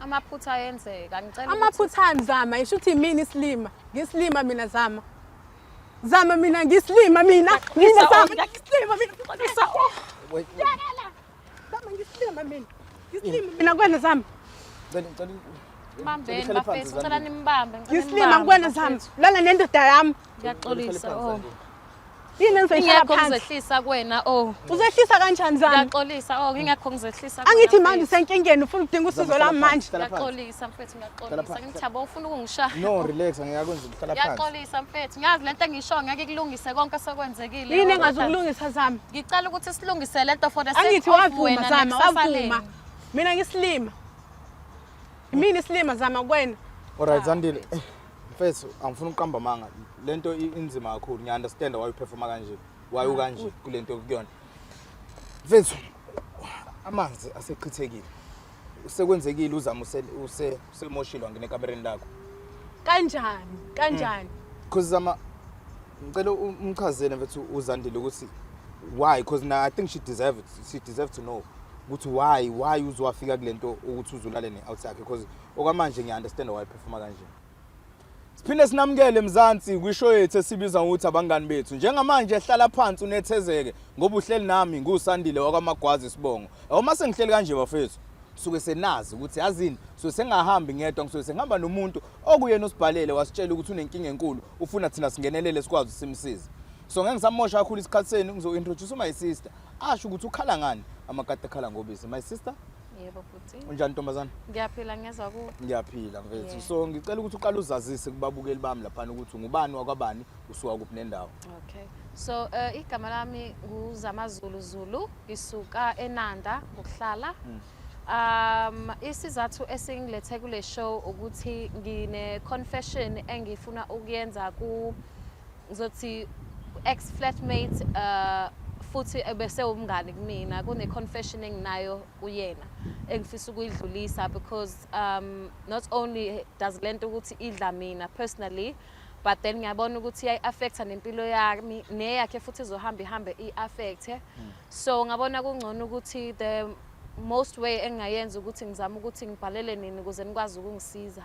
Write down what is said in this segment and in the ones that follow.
Amaphutha ayenzeka ngicela Amaphutha anzama isho uthi mina isilima. Ngisilima mina zama. Zama mina ngisilima mina. Mina zama ngisilima mina. Yakela. Zama ngisilima mina. Ngisilima mina kwena zama. Mbambeni bafethu ucela nimbambe Ngisilima kwena zama. Lana nendoda yami. Ngiyaxolisa Yini engizoyihlala phansi? Ngizehlisa kuwena Uzehlisa kanjani zami? Ngiyaxolisa ngingekho ngizehlisa Angithi manje usenkingeni ufuna ukudinga usizo lami manje. Ngiyaxolisa mfethu ngiyaxolisa ngithaba ufuna ukungishaya. No relax ngiyakwenza ukuhlala phansi. Ngiyaxolisa mfethu ngiyazi lento engisho ngeke kulungise konke sokwenzekile. Yini engazokulungisa zami? Ngicela ukuthi silungise lento for the Angithi sake of wavuma wena zama wavuma. Mina ngisilima. Mina isilima zama kwena. Alright Zandile. Mfethu angifuni uqamba manga. Lento inzima kakhulu. Ngiya understand why uperforma kanje. Why ukanje kulento kuyona. Mfethu amanzi asechithekile. Usekwenzekile uzama usemoshilwa ngenekamereni lakho. Kanjani? Because zama ngicela umchazele mfethu uZandile ukuthi why because now I think she deserve to know ukuthi why uzwafika kulento ukuthi uzulale ne-out yakhe because okwamanje ngiya understand why performa kanje. Siphinde sinamukele Mzansi kwishow yethu esibiza ukuthi abangani bethu njengamanje ehlala phansi unethezeke ngoba uhleli nami nguSandile wakwaMagwazi Sibongo uma sengihleli kanje bafethu suke senazi ukuthi yazini so sengahambi ngedwa ngisuke sengihamba nomuntu okuyena osibhalele wasitshela ukuthi unenkinga enkulu ufuna thina singenelele sikwazi simsize so ngeke ngisamosha kakhulu isikhathi senu ngizointroduce my sister asho ukuthi ukhala ngani amakade ekhala ngobisi my sister. Yebo futhi. Unjani Ntombazana? Ngiyaphila ngezwa kuwe. Ngiyaphila mfethu. So ngicela ukuthi uqale uzazise kubabukeli bami lapha ukuthi ngubani wakwabani usuka kuphi nendawo. Okay. So igama lami nguZamazulu Zulu ngisuka eNanda ngokuhlala. Isizathu esingilethe kule show ukuthi ngine confession engifuna ukuyenza ku ngizothi ex flatmate futhi ebese umngani kumina kune confession enginayo kuyena engifisa ukuyidlulisa because not only does lento ukuthi idla mina personally but then ngiyabona ukuthi iya affecta nempilo yami neyakhe futhi izohamba ihambe iaffecte so ngabona kungcono ukuthi the most way engayenza ukuthi ngizama ukuthi ngibhalele nini ukuze nikwazi ukungisiza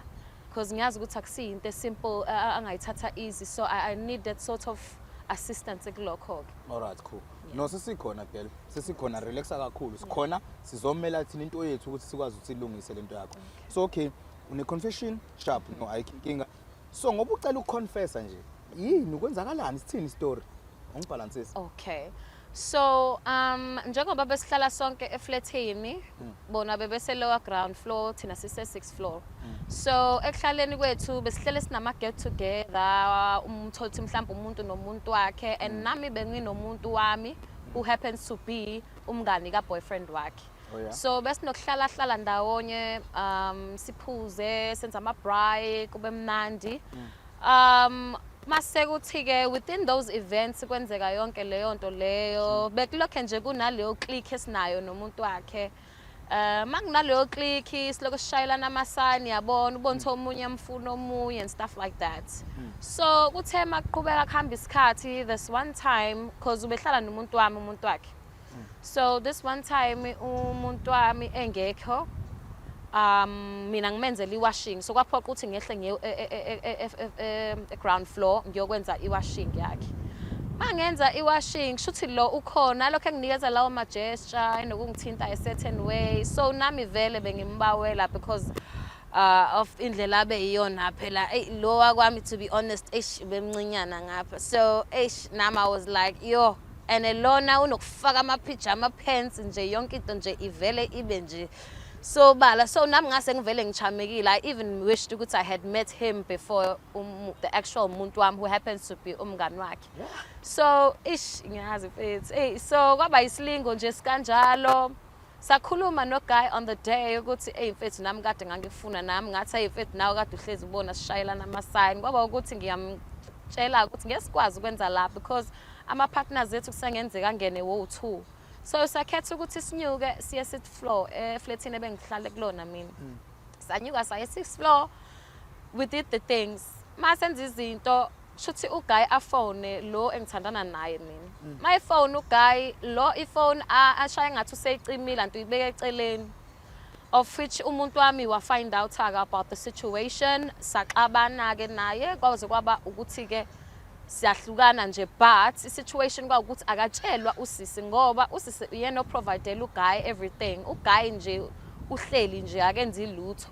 because ngiyazi ukuthi akusiyinto simple angayithatha easy so I need that sort of assistance kulokho. Alright cool. No sesikhona girl. Sesikhona relaxa kakhulu. Sikhona sizomela thina into yethu ukuthi sikwazi ukuthi silungise lento yakho. So okay, une confession sharp no ayinkinga. So ngoba ucela ukuconfessa nje. Yini ukwenzakalani sithini story? Ungibalansisa. Okay. So njengoba besihlala sonke eflatini bona bebese lower ground floor thina sise 6th floor. So ekuhlaleni kwethu besihlele sinama get together umthothi mhlawumbe umuntu nomuntu wakhe and nami benginomuntu wami who happens to be umngani ka boyfriend wakhe. So besinokuhlala ndawonye siphuze senza ama braai kube mnandi. Mase kuthi ke within those events kwenzeka yonke leyo nto leyo bekulokho nje kunaleyo click esinayo nomuntu wakhe makunaleyo click siloko sishayelana amasani yabona ubonto omunye amfuna omunye and stuff like that. So kuthe maqhubeka kuhamba isikhathi this one time because ubehlala nomuntu wami umuntu wakhe. So this one time umuntu wami engekho mina ngimenzela iwashing so kwaphoqa ukuthi ngehle ngiye ground floor ngiyokwenza iwashing yakhe mangenza iwashing shuthi lo ukhona lokho enginikeza lawo ma gesture enokungithinta a certain way so nami vele bengimbawela because of indlela abeyiyona phela lo wakwami to be honest bemncinyana ngapha so nami I was like yo and elona unokufaka ama pajama pants nje yonke into nje ivele ibe nje so bala so nami ngase ngivele ngichamekile I even wished ukuthi I had met him before the actual muntu wami who happens to be umngani wakhe so ngiyazi mfethu so kwaba isilingo nje sikanjalo sakhuluma no guy on the day ukuthi mfethu nami kade ngangifuna nami ngathi mfethu nawe kade uhlezi ubona sishayelana ama sign kwaba ukuthi ngiyamtshela ukuthi ngesikwazi ukwenza la because ama partners ethu kusengenzeka ngene wo2 so sakhetha ukuthi sinyuke siye 6th floor eflatini ebengihlale kulona mina sanyuka saye 6th floor we did the things masenza izinto shuthi uguy afone lo engithandana naye mina my phone uguy lo iphone ashaya ngathi useyicimile antu ibeke eceleni of which umuntu wami wa find out about the situation, saxabana ke naye kwaze kwaba ukuthi ke siyahlukana nje, but i-situation kwawukuthi akatshelwa usisi ngoba usisi uyena oprovidela uGuy everything. uGuy nje uhleli nje akenzi lutho.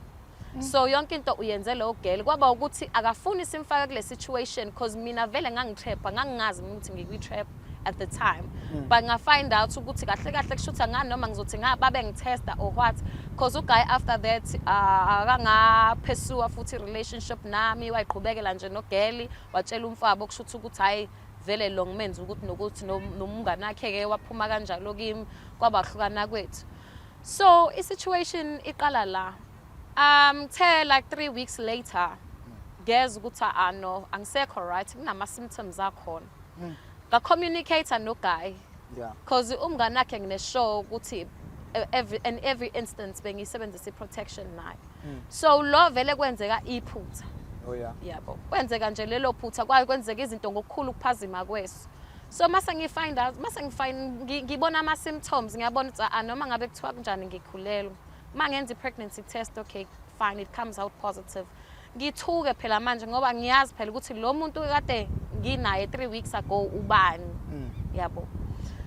So yonke into uyenzele ugel kwaba ukuthi akafuni simfaka kule situation because mina vele ngangitrapha, ngangingazi ukuthi ngikwi-trap at the time. But nga find out ukuthi kahle kahle kushutha ngani noma ngizothi babe ngitesta or what, because uGuy after that akanga pursue futhi relationship nami, wayiqhubekela nje nogeli, watshela umfabo kushuthi ukuthi hayi vele lo ngimenza ukuthi nokuthi nomngane wakhe ke waphuma kanjalo kimi kwabahlukana kwethu. So i-situation iqala la. Like 3 weeks later, guess ukuthi no, angisekho right, kunama symptoms akhona. Ka communicate no Guy. Yeah. Because umngane wakhe ngineshow ukuthi every instance bengisebenzisa protection naye. So lo vele kwenzeka iphutha. Oh yeah. Yabo. Kwenzeka nje lelo phutha kwenzeka izinto ngokukhulu ukuphazima kweso. So mase ngifind out, ngibona ama symptoms, ngiyabona ukuthi noma ngabe kuthiwa kanjani ngikhulelwe. Mangenza i-pregnancy test, okay, fine, it comes out positive. Ngithuke phela manje ngoba ngiyazi phela ukuthi lo muntu kade nginaye 3 weeks ago ubani. Yabo.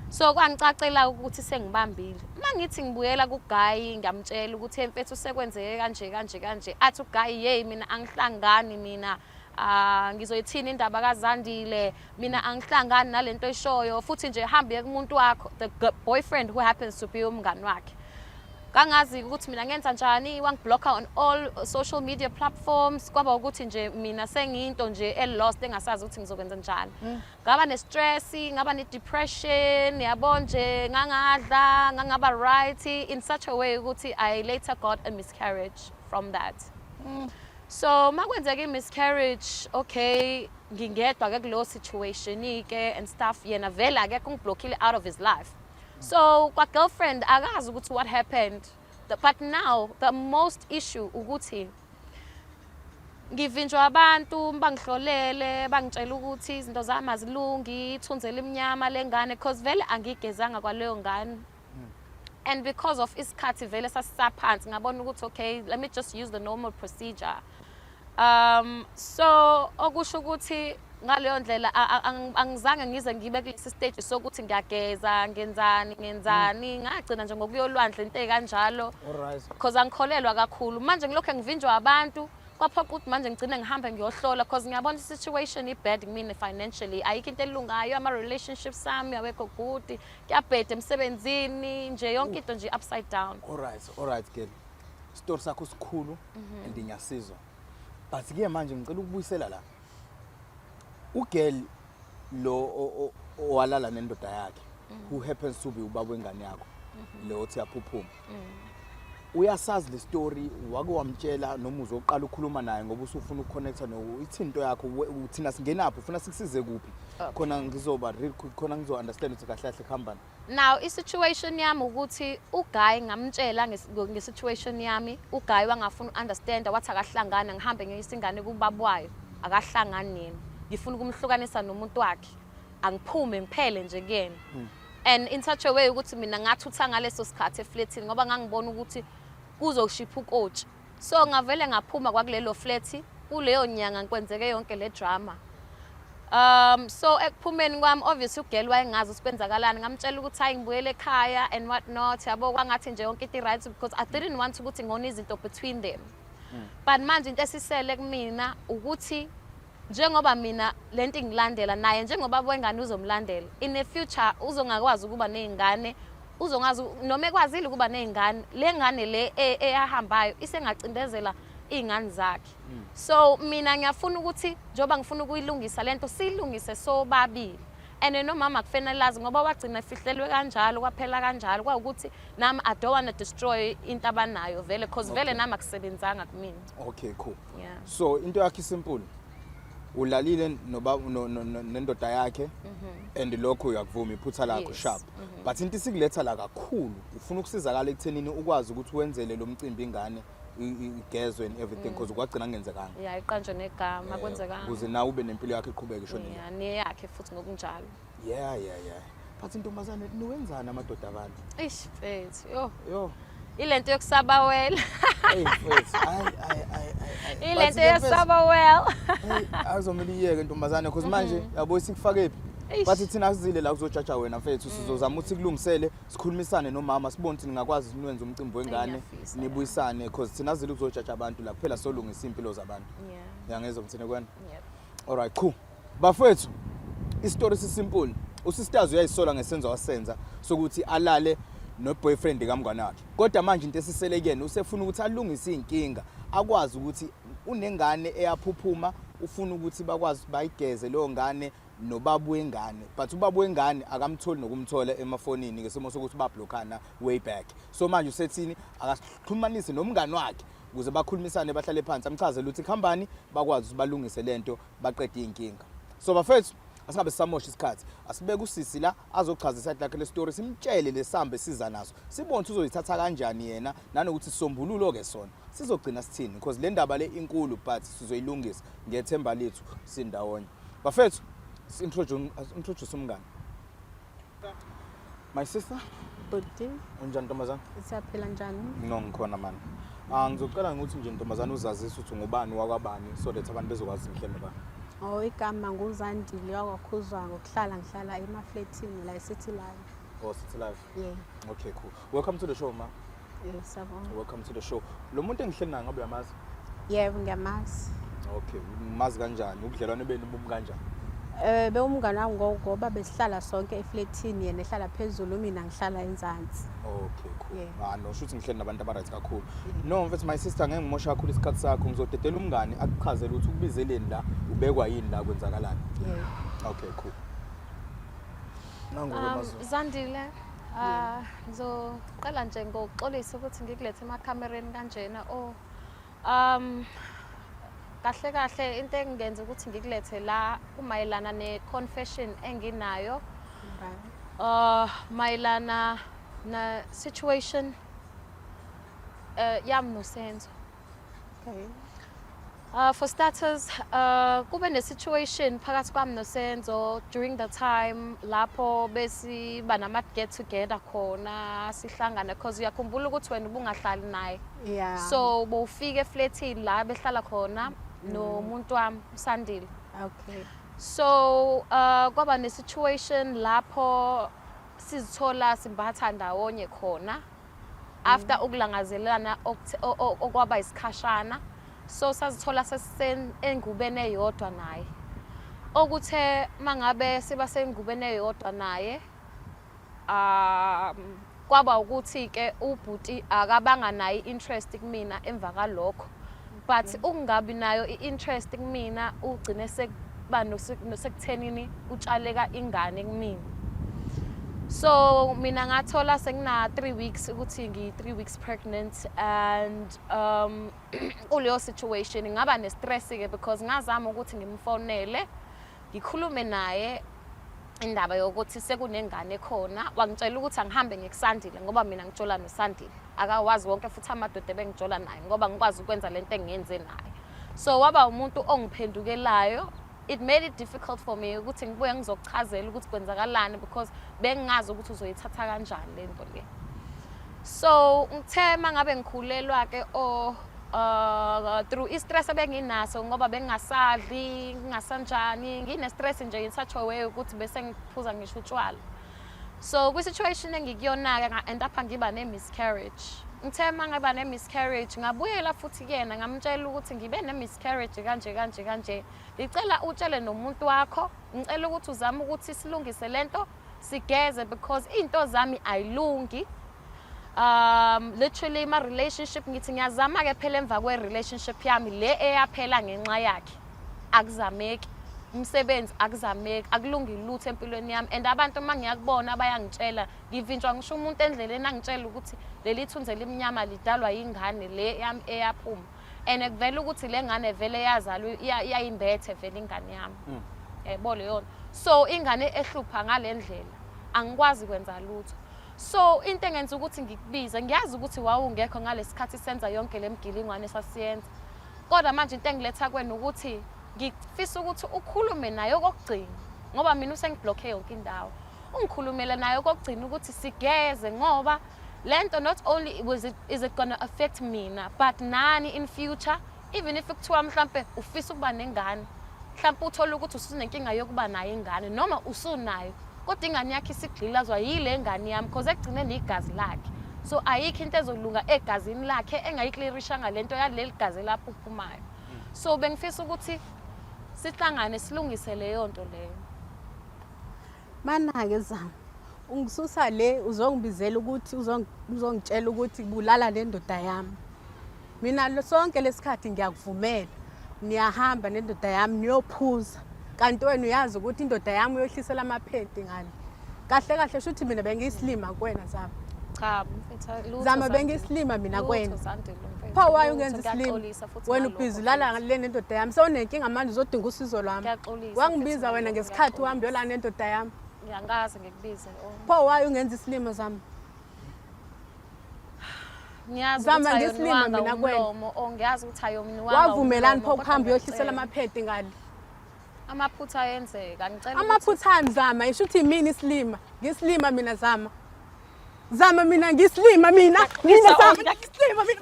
So kwangicacela ukuthi sengibambile. Mangithi ngibuyela kuGuy ngiyamtshela ukuthi emfethu sekwenzeke kanje. Athi uGuy hey mina angihlangani mina. Ngizoyithini indaba kaZandile, mina angihlangani nalento eshoyo futhi nje hambe kumuntu wakho, the boyfriend who happens to be umngane wakhe. Kangazi ukuthi mina ngenza njani, wangiblocker on all social media platforms, kwaba ukuthi nje mina sengiyinto nje lost engasazi ukuthi ngizokwenza njani. Ngaba ne-stress, ngaba ne-depression, yabo nje ngangadla, ngangaba right in such a way ukuthi I later got a miscarriage from that. So makwenzeka i-miscarriage, okay, ngingedwa ke kulo situation ke and stuff, yena vele akekho ungiblockile out of his life. So kwa girlfriend akazi ukuthi what happened. But now the most issue ukuthi ngivinjwa abantu bangihlolele bangitshela ukuthi izinto zami azilungi, ithunzela iminyama lengane because vele angigezanga kwaleyo ngane. And because of isikhathi vele sasaphansi ngabona ukuthi okay, let me just use the normal procedure. So okusho ukuthi ngaleyo ndlela angizange ngize ngibe kulesi stage sokuthi ngiyageza ngenzani ngagcina nje ngokuyolwandle into ekanjalo. Alright. Because angikholelwa kakhulu manje ngilokho ngivinjwa abantu kwaphoqa ukuthi manje ngigcine ngihambe ngiyohlola because ngiyabona i-situation i-bad kimi financially, ayikho into elungayo, ama relationships sami awekho good, ngiyabheda emsebenzini nje yonke into nje upside down. Alright girl, story sakho sikhulu and ngiyasizwa, but ke manje ngicela ukubuyisela la ugirl lo owalala nendoda yakhe who happens to be ubaba wengane yakho lo othi yaphuphuma. Uyasazi le story, wake wamtshela noma uzoqala ukukhuluma naye ngoba usufuna ukconnecta no ithinto yakho, uthina singenaphi ufuna sikusize kuphi khona ngizoba real quick khona ngizo understand ukuthi kahle kahle khambani. Now i-situation yami ukuthi uGuy ngamtshela nge-situation yami, uGuy wangafuna understand wathi akahlangana ngihambe ngiyisingane kubaba wayo, akahlangani yena, ngifuna ukumhlukanisa nomuntu wakhe, angiphume ngiphele nje kuyena. And in such a way ukuthi mina ngathutha ngaleso sikhathi eflatini ngoba ngangibona ukuthi kuzoshipha ukotshi. So ngavele ngaphuma kwakulelo flat, kuleyo nyanga ngikwenzeke yonke le drama. So ekuphumeni kwami obviously ugirl wayengazi ukwenzakalani, ngamtshela ukuthi hayi ngibuyele ekhaya and what not, yabo kwangathi nje yonke into right because I didn't want ukuthi ngone izinto between them. But manje into esisele kumina ukuthi njengoba mina lento ngilandela naye njengoba wengane uzomlandela in the future uzongakwazi ukuba nezingane, uzongazi noma ekwazile ukuba nezingane, lengane le eyahambayo isengacindezela izingane zakhe. So mina ngiyafuna ukuthi njoba ngifuna ukuyilungisa lento silungise sobabili. And nomama kufanele lazi ngoba wagcina efihlelwe kanjalo kwaphela kanjalo kwa ukuthi nami I don't want to destroy into abanayo vele because vele nami akusebenzanga kumina. Okay, cool. Yeah. So into yakhe simple, ulalile nendoda yakhe and lokho uyakuvuma iphutha lakho sharp. But into isikuletha la kakhulu ufuna ukusizakala ekuthenini ukwazi ukuthi wenzele lo mcimbi ingane igezwe and everything because kwagcina ngenzekanga. Yeah, iqanjwe negama kwenzekanga. Ukuze nawe ube nempilo yakhe iqhubeke ishonile. Yeah, neyakhe futhi ngokunjalo. Yeah. But intombazane niwenzana amadoda abantu? Eish mfethu, yo. Ilento yokusaba well. Hey mfethu, Ilento yosaba well. Azomela iyeke ntombazane because manje yabo sikufake phi? Bathi thina sizile la kuzojaja wena mfethu sizozama ukuthi kulungisele sikhulumisane nomama sibone ukuthi ningakwazi ukwenza umcimbi wengane nibuyisane because thina sizile kuzojaja abantu la kuphela solungisa impilo zabantu. Yangezwa mthini kwena? Yep. Alright, cool. Bafethu, istory sisimple. Usisters uyayisola ngesenzo wasenza sokuthi alale no boyfriend kamngane wakhe. Kodwa manje into esiselekene usefuna ukuthi alungise inkinga, akwazi ukuthi unengane eyaphuphuma, ufuna ukuthi bakwazi bayigeze leyo ngane nobaba wengane. But ubaba wengane akamtholi nokumthola emafonini ngesimo sokuthi bablockana way back. So manje usethini akaxhumanise nomngane wakhe ukuze bakhulumisane bahlale phansi amchazele ukuthi khambani bakwazi ukuthi balungise lento baqede inkinga. So bafethu asingabe samosha isikhathi asibeke usisi la azochazisa lakhe le story simtshele lesambe siza naso sibone ukuthi uzoyithatha kanjani yena nanokuthi sisombululo ke sona sizogcina sithini because le ndaba le inkulu but sizoyilungisa ngethemba lethu sindawonye. Bafethu introduce umngane. My sister Budi, unjani ntombazana? siyaphila njani? No ngikhona mani. Ngizocela ukuthi nje ntombazana uzazise ukuthi ngubani wakwabani so that abantu bezokwazi ngihlele ba. Oh, igama nguzandile yakwakhuzwa ngokuhlala ngihlala emafletini la City Life. Oh, City Life. Yeah. Okay, cool. Welcome to the show, ma. Yes, sabona. Welcome to the show. Lo muntu engihleli naye ngabe uyamazi? Yebo, ngiyamazi. Okay, mazi kanjani? Ubudlelwane benu bumu kanjani? Bewumngane wami ngoba besihlala sonke efletini yena ehlala phezulu mina ngihlala enzansi. Okay, cool. Yeah. No, shuthi ngihleli nabantu abaright kakhulu. No, mfethu my sister ngeke ngimosha kakhulu isikhathi sakho ngizodedela umngane akuchazela ukuthi ukubizeleni la ubekwa yini la kwenzakalani. Yeah. Okay, cool. Nangu Zandile. Ngizoqala nje ngokuxolisa ukuthi ngikulethe emakamereni kanjena. Kahle into engenza ukuthi ngikulethe la umayelana ne-confession enginayo. Mayelana na situation yami noSenzo. Okay. For starters, kube ne-situation phakathi kwami noSenzo during the time lapho besiba nama get together khona sihlangana because uyakhumbula ukuthi wena ubungahlali naye. Yeah. So bowufika efletini la behlala khona nomuntu wami uSandile. Okay. So kwaba ne-situation lapho sizithola simbatha ndawonye khona after ukulangazelana okwaba isikhashana. So sazithola sesengubene eyodwa naye. Okuthe mangabe siba sengubene eyodwa naye kwaba ukuthi ke ubhuti akabanga nayo interest kumina emva kalokho. But ukungabi nayo interest kumina ugcine sekuba nosekuthenini utshaleka ingane kumina. So mina ngathola sengina 3 weeks ukuthi ngi 3 weeks pregnant and kuleyo situation ngaba ne stress ke because ngazama ukuthi ngimfonele ngikhulume naye indaba yokuthi sekunengane khona wangitshela ukuthi angihambe ngikusandile ngoba mina ngitshola noSandile akawazi wonke futhi amadoda bengitshola naye ngoba ngikwazi ukwenza lento engiyenze naye. So waba umuntu ongiphendukelayo. It made it difficult for me ukuthi ngibuye ngizokuchazela ukuthi kwenzakalani because bengingazi ukuthi uzoyithatha kanjani lento le. So ngithe mangabe ngikhulelwa ke through istress ebenginaso ngoba bengingasadli ngingasanjani ngine stress nje in such a way ukuthi bese ngiphuza ngisho utshwala. So kwi situation engikuyona ke nga end up ngiba ne miscarriage. Ngithe mangaba ne miscarriage ngabuyela futhi kena ngamtshela ukuthi ngibe ne miscarriage kanje. Ngicela utshele nomuntu wakho, ngicela ukuthi uzame ukuthi silungise lento sigeze because into zami ayilungi. Literally my relationship ngithi ngiyazama ke phela emva kwe relationship yami le eyaphela ngenxa yakhe. Akuzameki. Umsebenzi akuzameki, akulungi lutho empilweni yami and abantu mangiyakubona bayangitshela ngivinjwa ngisho umuntu endleleni angitshela ukuthi leli thunze limnyama lidalwa ingane le yami eyaphuma and ekuvela ukuthi le ngane vele yazalwa iyayimbethe vele ingane yami. Yebo leyo. So ingane ehlupha ngalendlela angikwazi kwenza lutho. So into engenza ukuthi ngikubize ngiyazi ukuthi wawungekho ngalesikhathi senza yonke lemgilingwane sasiyenza. Kodwa manje into engiletha kwena ukuthi ngifisa ukuthi ukhulume naye okugcina ngoba mina usengiblockhe yonke indawo. Ungikhulumela naye okugcina ukuthi sigeze ngoba lento not only is it gonna affect mina but nani in future, even if kuthiwa mhlambe ufisa ukuba nengane, mhlambe uthola ukuthi usunenkinga yokuba nayo ingane noma usunayo, kodwa ingane yakhe isigqilazwa yile ngane yami because ekugcineni igazi lakhe. So ayikho into ezolunga egazini lakhe engayiclearishanga lento yaleli gazi lapho uphumayo. So bengifisa ukuthi sihlangane silungise leyo nto leyo. Mana-ke Zama, ungisusa le uzongibizela ukuthi uzongitshela ukuthi bulala le ndoda yami. Mina sonke lesikhathi ngiyakuvumela. Niyahamba nendoda yami niyophuza. Kanti wena uyazi ukuthi indoda yami uyohlisela amaphedi ngani. Kahle kahle shuthi mina bengiyislima kuwena Zama. Cha, mfethu Zama bengiyislima mina kuwena. Pho waye ungenza islima. Wena ubhizilala le nendoda yami. Sewunenkinga manje uzodinga usizo lwami. Wangibiza wena ngesikhathi uhambe yola nendoda yami. Ngiyangazi ngikubize. Pho waye ungenza islima Zama. Ngiyazi Zama ukuthi ngesilima mina kuwena. ngiyazi ukuthi ayomniwanga. Wavumelani pho ukuhamba uyohlisela amaphedi ngani? Amaphutha ayenzeka. Ngicela Amaphutha ami Zama, isho ukuthi mina islima. Ngislima mina Zama. Zama mina ngislima mina. Mina Zama ngislima mina.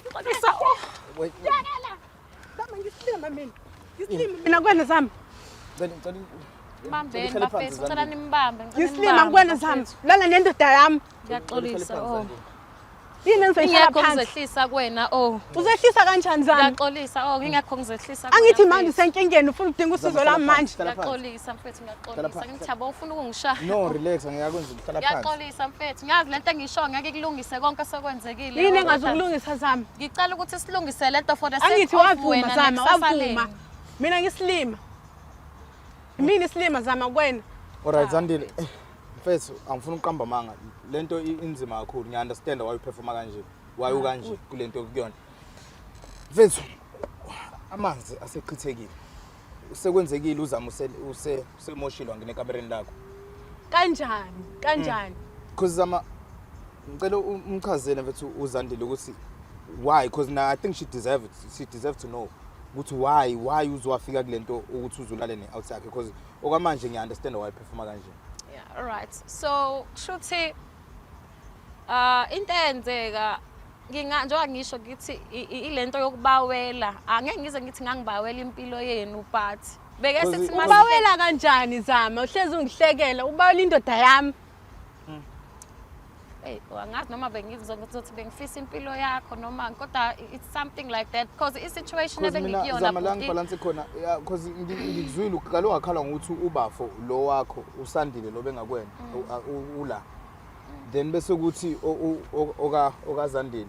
Zama ngislima mina. Ngislima mina kuwena Zama. Bambeni bafethu, ngicela nimbambe. Ngislima kuwena Zama. Lala nendoda yami. Ngiyaxolisa. Yini engizoyihlala Ngiyakho phansi? ngizehlisa kuwena. Uzehlisa kanjani Zama? Ngiyaxolisa. Ngingakho ngizehlisa. Angithi manje usenkingeni ufuna udinga usizo lami manje. Ngiyaxolisa mfethu, ngiyaxolisa. Ngithi yabo ufuna ukungishaya. No, relax, ngiyakwenza uhlala phansi. Ngiyaxolisa mfethu. Ngiyazi lento engisho ngeke kulungise konke sekwenzekile. Yini engazokulungisa Zama? Ngicela ukuthi silungise lento for the sake Angithi of wavuma wena Zama, wavuma. nekusasa. Mina ngislima. Mina islima Zama kuwena. Alright, Zandile. Mfethu, angifuni ukuqamba manga. Lento inzima kakhulu. Ngiya understand why uperforma kanje. Why ukanje kulento kuyona. Mfethu, amanzi aseqhithekile. Usekwenzekile uzama usemoshilwa ngenekamereni lakho. Kanjani? Because Zama ngicela umchazele mfethu uZandile ukuthi why, because now I think she deserve to know ukuthi why uzwafika kulento ukuthi uzulale ne-out yakhe, because okwamanje ngiya understand why performa kanje. Yeah, all right. So, shuthi into eyenzeka njengoba ngisho ngithi ilento yokubawela, angeke ngize ngithi ngangibawela impilo yenu but beke sethi Ubawela kanjani Zama? Uhlezi ungihlekela, ubawela indoda yami. Angazi noma bengizothi bengifisa impilo yakho noma kodwa it's something like that because i-situation ebengikuyona Zama la ngibalance khona because ngikuzwile kaloku akhala ngokuthi ubafo lo wakho uSandile lo bengakwena ula, then bese kuthi okazandile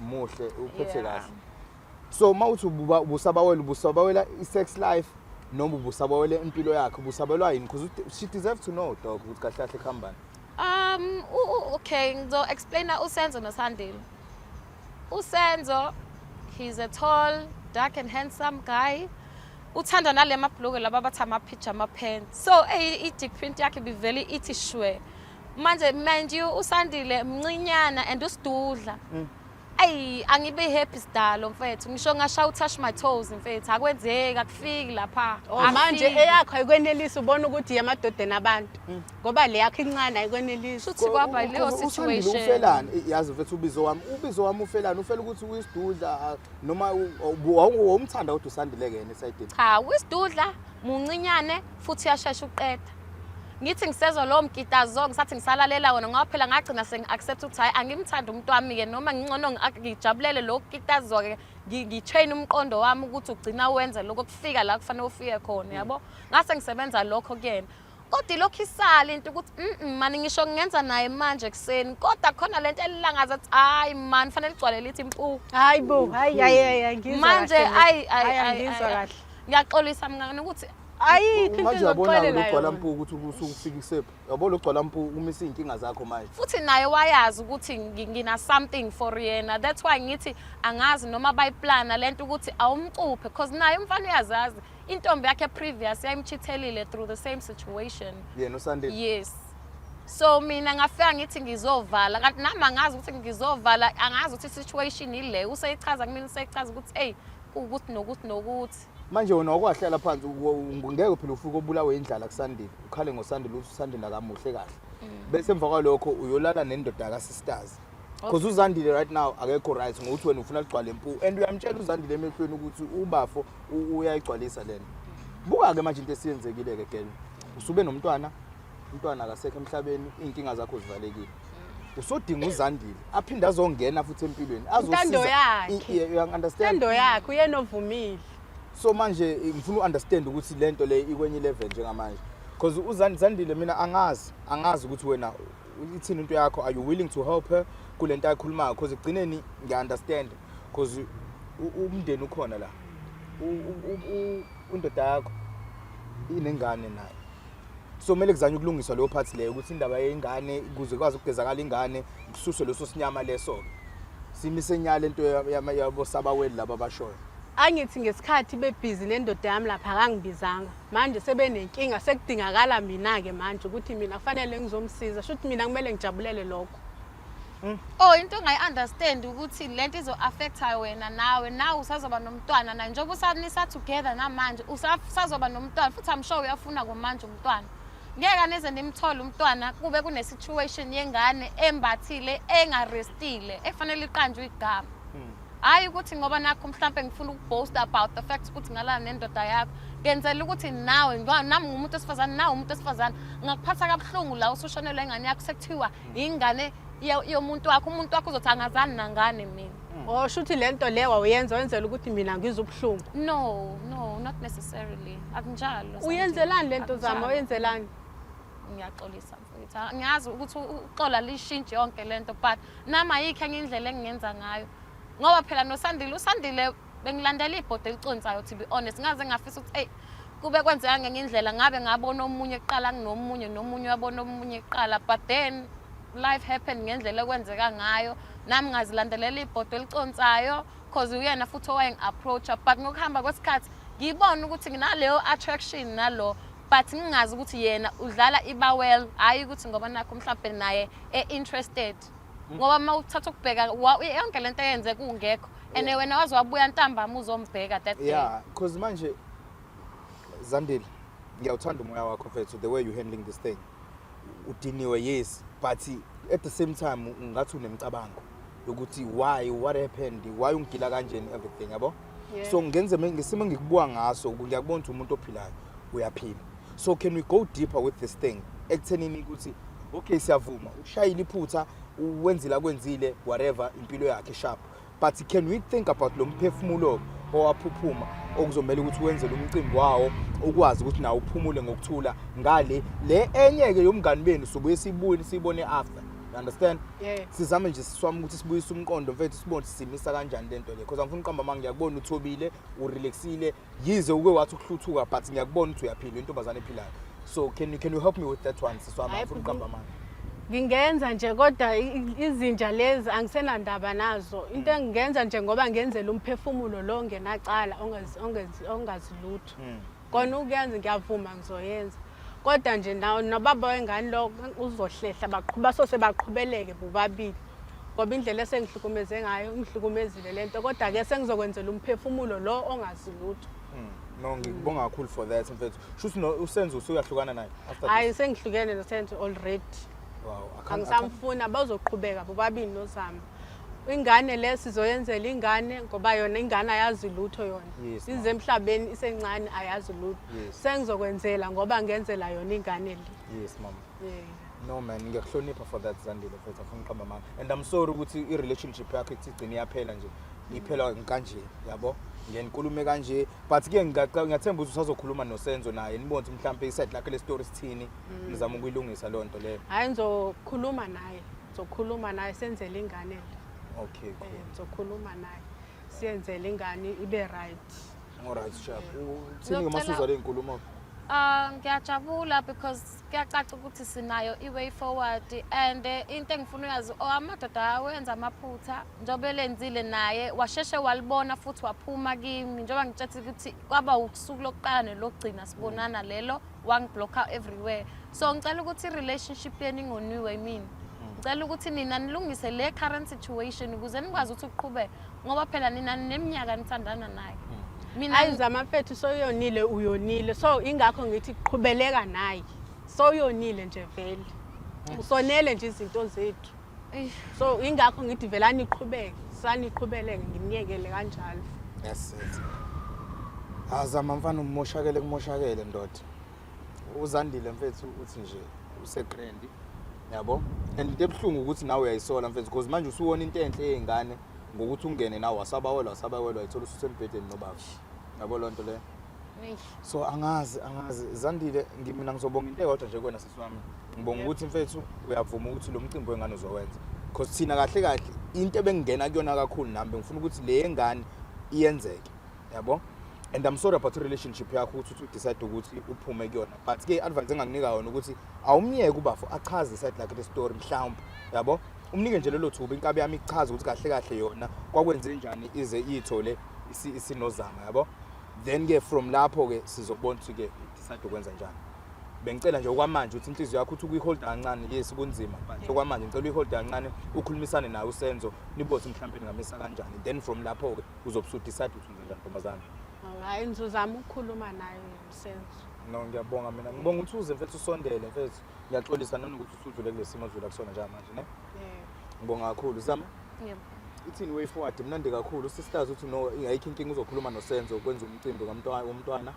muhle uphethe kahle. So mawuthi ubusabawela i-sex life noma ubusabawela impilo yakhe, ubusabawela yini, because she deserve to know dog ukuthi kahle kahle khambani. Okay, ngizo-explaina uSenzo noSandile. uSenzo, he's a tall, dark and handsome guy. Uthanda nale mabhuluko laba bathi ama-pyjama pants. So i-dick print yakhe bivele ithi shwe. Manje mind you uSandile mncinyana and usidudla. Ayi angibe happy sidalo mfethu. Ngisho ngashaya touch my toes mfethu. Akwenzeki akufiki lapha. Manje eyakho ayikwenelisi ubona ukuthi yamadodeni abantu. Ngoba le yakho incane ayikwenelisi. Futhi kwaba leyo situation. Ufelani yazi mfethu ubizo wami ufelani ufela ukuthi uyisidudla noma wawumthanda kodwa uSandile ke yena esayidini. Cha, uyisidudla muncinyane futhi yashesha uqeda. Ngithi ngisezwa lo mgitazo ngisathi ngisalalela wona ngoba phela ngagcina sengi-accept ukuthi hayi angimthanda umuntu wami ke noma ngingcono ngijabulele lo gitazo ke ngitrain umqondo wami ukuthi ugcina wenza lokho kufika la kufanele ufike khona yabo. Ngase ngisebenza lokho kuyena. Kodwa lokho isala into ukuthi mani ngisho ngenza naye manje ekseni kodwa khona lento elilangaza athi hayi man fanele igcwale lithi impu. Hayibo, hayi ngizwa. Manje ngizwa kahle. Ngiyaxolisa mina ukuthi ayikho manje into yabona zokuxolela lokugcwala mpu ukuthi usufika isepho. Yabo lokugcwala mpu umisa inkinga zakho manje. Futhi naye wayazi ukuthi ngina something for yena. That's why ngithi angazi noma bayiplana lento ukuthi awumcuphe because naye umfana uyazazi intombi yakhe previous yayimchithelile through the same situation. Yeah, noSandile. Yes. So mina ngafika ngithi ngizovala kanti nami angazi ukuthi ngizovala angazi ukuthi situation ile useyichaza kumina useyichaza ukuthi hey ukuthi nokuthi Manje wona okwahlela phansi ngeke phela ufuke obulawe indlala kuSandile. Ukhale ngoSandile ukuthi uSandile akamuhle kahle. Bese emva kwalokho uyolala nendoda kaSisters. because uZandile right now akekho right ngokuthi wena ufuna ligcwale impu and uyamtshela uZandile emehlweni ukuthi ubafo uyayigcwalisa lena. Buka ke manje into esiyenzekile ke gel. Usube nomntwana, umntwana akasekho emhlabeni, inkinga zakho zivalekile. Usodinga uZandile aphinda azongena futhi empilweni azosiza. You understand? Intando yakhe uyena ovumile. So manje ngifuna uunderstand ukuthi lento le ikwenye level njengamanje because uZandile mina angazi ukuthi wena ithini into yakho, are you willing to help her kulento ayikhulumayo because igcineni ngiya-understand because umndeni ukhona la indoda yakho inengane nayo, so kumele kuzanye ukulungiswa leyo part leyo ukuthi indaba yengane ukuze kwazi ukugezakala ingane kususwe leso sinyama leso simise nyala into yabo sabaweli laba abashoyo. Angithi ngesikhathi bebhizi nendoda yami lapha akangibizanga. Manje sebenenkinga sekudingakala mina ke manje ukuthi mina kufanele ngizomsiza. Shuthi mina kumele ngijabulele lokho. Oh into ungayi-understand ukuthi lento izo affecta wena nawe usazoba nomntwana na njengoba usanisa together namanje usazoba nomntwana futhi I'm sure uyafuna komanje umntwana. Ngeke neze nimthola umntwana kube kune situation yengane embathile engarestile efanele iqanjwe igama. Hayi ukuthi ngoba nakho mhlambe ngifuna ukuboast about the fact ukuthi ngalana nendoda yakho ngenzela ukuthi nawe nami ngumuntu osifazana nawe umuntu osifazana ngakuphatha kabuhlungu la usushonelwe ingane yakho sekuthiwa ingane yomuntu wakho umuntu wakho uzothi angazani nangane mina. Oh shuthi lento leyo uyenza wenzela ukuthi mina ngizwe ubuhlungu. No not necessarily akunjalo. Uyenzelani lento zama uyenzelani? Ngiyaxolisa mfowethu ngiyazi ukuthi uxola lishintshe yonke lento but nama yikho enye indlela engingenza ngayo ngoba phela uSandile bengilandela ibhodi eliconsayo to be honest ngaze ngafisa ukuthi hey kube kwenzeka ngenye indlela ngabe ngabona omunye eqala nomunye wabona omunye eqala but then life happened ngendlela ekwenzeka ngayo nami ngazilandelela ibhodi eliconsayo because uyena futhi owayengi-approacha but ngokuhamba kwesikhathi ngibona ukuthi nginaleyo attraction nalo but ngingazi ukuthi yena udlala ibawell hayi ukuthi ngoba nakho mhlawumbe naye interested ngoba mawuthatha ukubheka yonke lento eyenze kungekho ene wena wazowabuya ntambama uzombheka that day. Yeah because manje Zandile ngiyawuthanda umoya wakho mfethu the way you handling this thing udiniwe yes but at the same time ungathi unemcabango ukuthi why what happened why ungigila kanjeni everything yabo. So ngisimo ngikubuka ngaso ngiyakubona ukuthi umuntu ophilayo uyaphila. So can we go deeper with this thing ekuthenini ukuthi okay siyavuma ushayile iphutha wenzila kwenzile whatever impilo yakhe sharp but can we think about lo mphefumulo owaphuphuma okuzomela ukuthi wenzele umcimbi wawo ukwazi ukuthi nawo uphumule ngokuthula ngale le enye ke yomngani benu sobuye sibone after, you understand? Sizame nje siswami ukuthi sibuyise umqondo mfethu sibone simisa kanjani lento le because angifuni uqamba manje ngiyakubona uthobile urelaxile yize uke wathi ukuhluthuka but ngiyakubona ukuthi uyaphila intombazane ephilayo. So can you help me with that one siswami angifuni uqamba manje? Ngingenza nje kodwa izinja lezi angisenandaba nazo. Into engingenza nje ngoba ngenzela umphefumulo lo ngenacala ongazilutho. Kona ukuyenza ngiyavuma ngizoyenza. Kodwa nje nobaba wengane lo uzohlehla baqhubha baqhubeleke bobabili. Ngoba indlela esengihlukumeze ngayo ngihlukumezile lento kodwa ke sengizokwenzela umphefumulo lo ongazilutho. No ngikubonga kakhulu for that mfethu. Shuthi usenzo usuyahlukana naye after. Hayi sengihlukene nosenzo already. Wow, angisamfuna bazoqhubeka bobabili nozama. Ingane lesizoyenzela ingane ngoba yona ingane ayazi lutho yona. Ize emhlabeni isencane ayazi lutho. Sengizokwenzela ngoba ngenzela yona ingane le. Yes mama. No man ngiyakuhlonipha for that Zandile mfethu afuna uqamba mama and I'm sorry ukuthi i-relationship yakho igcine iyaphela nje. Iphela kanje yabo. Ngenkulume kanje but ke ngiyathemba ukuthi usazokhuluma noSenzo naye nibone ukuthi mhlambe iside lakhe le story sithini nizama ukuyilungisa lo nto leyo. Hayi ngizokhuluma naye senzele ingane le. Okay cool. Ngizokhuluma naye siyenzele ingane ibe right. Alright sharp. Uthini ngamasuza le nkulumo? Ngiyajabula because kuyacaca ukuthi sinayo i-way forward and into engifuna uyazi amadoda awenza amaphutha njengoba lenzile naye washeshe walibona futhi waphuma kimi njengoba ngitshethi ukuthi kwaba usuku lokuqala nelokugcina sibonana lelo wangiblocka everywhere. So ngicela ukuthi i-relationship yenu ingoniwe mina. Ngicela ukuthi nina nilungise le current situation ukuze nikwazi ukuthi uqhubeke ngoba phela nina neminyaka nithandana naye. Mina ayizama mfethu soyonile uyonile so ingakho ngithi qhubeleka naye. Soyonile nje vele. Usonele nje izinto zethu. So ingakho ngithi vela niqhubeke saniqhubeleke ngimiyekele kanjalo. Yes it. Azama mfana kumoshakele ndoda. Uzandile mfethu uthi nje usegrand. Yabo? And into ebhlungu ukuthi nawe uyayisola mfethu because manje usuwona into enhle yezingane ngokuthi ungene nawe wasabawelwa ayithola usembedeni nobaba. Yabo lonto le. So angazi Zandile mina ngizobonga into eyodwa nje kuwena sisi wami. Ngibonga ukuthi mfethu uyavuma ukuthi lo mcimbi wengane uzowenza. Because thina kahle into ebengena kuyona kakhulu nami ngifuna ukuthi le ngane iyenzeke. Yabo? And I'm sorry about the relationship yakho ukuthi decide ukuthi uphume kuyona. But ke advice enganginika yona ukuthi awumiyeke ubafo achaze side like the story mhlawumbe. Yabo? Umnike nje lelo thuba inkabi yami ichaze ukuthi kahle yona kwakwenze njani ize iyithole isinozama yabo. Then ke from lapho ke sizobona ukuthi ke decide ukwenza njani. Bengicela nje okwamanje ukuthi inhliziyo yakho uthi uyihold kancane yes kunzima but okwamanje ngicela uyihold kancane ukhulumisane nawe usenzo nibothi mhlawumbe ningamisa kanjani then from lapho ke uzobusuku decide ukuthi wenza njani ntombazana. Hayi ngizozama ukukhuluma naye Senzo. No ngiyabonga mina ngibonga ukuthi uze mfethu usondele mfethu ngiyaxolisa nanokuthi usudlule kule simo odlula kusona njengamanje ne. Ngibonga kakhulu Zama. Yebo. Ithini way forward mnandi kakhulu sisters uthi no ingayikho inkinga uzokhuluma noSenzo ukwenza umcimbi womntwana.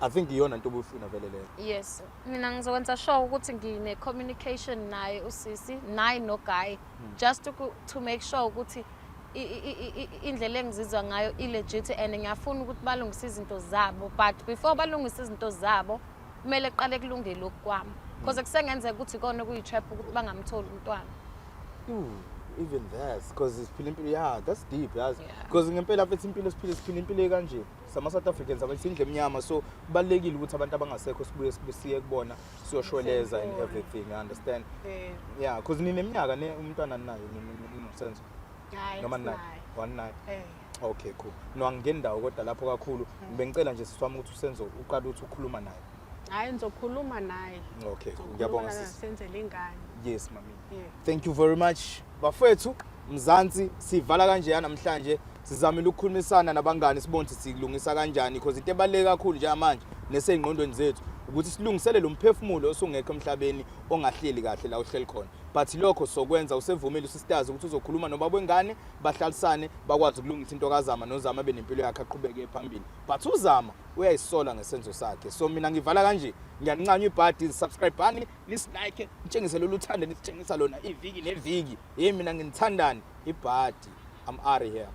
I think iyona into obufuna vele leyo. Yes. Mina ngizokwenza sure ukuthi ngine communication naye usisi naye no guy just to make sure ukuthi indlela engizizwa ngayo legit and ngiyafuna ukuthi balungise izinto zabo but before balungise izinto zabo kumele qale kulunge lokwami because kusengenzeka ukuthi kona kuyitrap ukuthi bangamtholi umntwana. Even that because it's impilo that's deep yes because ngempela mfethu impilo siphila impilo kanje sama South Africans abasindle emnyama so kubalekile ukuthi abantu abangasekho sibuye kubona siyoshweleza and everything I understand because nineminyaka umntwana nayo noSenzo noma 19 okay cool no angingeni ndawo kodwa lapho kakhulu bengicela nje siswami ukuthi uSenzo uqala ukuthi ukhuluma naye. Hayi ngizokhuluma naye. Okay ngiyabonga sisi. Senzele ingane. Yes mami. Thank you very much. Bafethu Mzansi sivala kanje namhlanje sizamile ukukhulumisana nabangani sibone ukuthi sikulungisa kanjani because into ebaleka kakhulu nje manje nesengqondweni zethu ukuthi silungisele lo mphefumulo osungekho emhlabeni ongahleli kahle la uhleli khona but lokho sokwenza usevumile usisters ukuthi uzokhuluma nobaba wengane bahlalisane bakwazi ukulungisa into kaZama noZama benempilo yakhe aqhubeke phambili but uZama uyayisola ngesenzo sakhe so mina ngivala kanje ngiyanqanya ibhadi subscribe bani nislike nitshengise lo luthando nisitshengisa lona iviki neviki mina nginithandani ibhadi I'm out of here.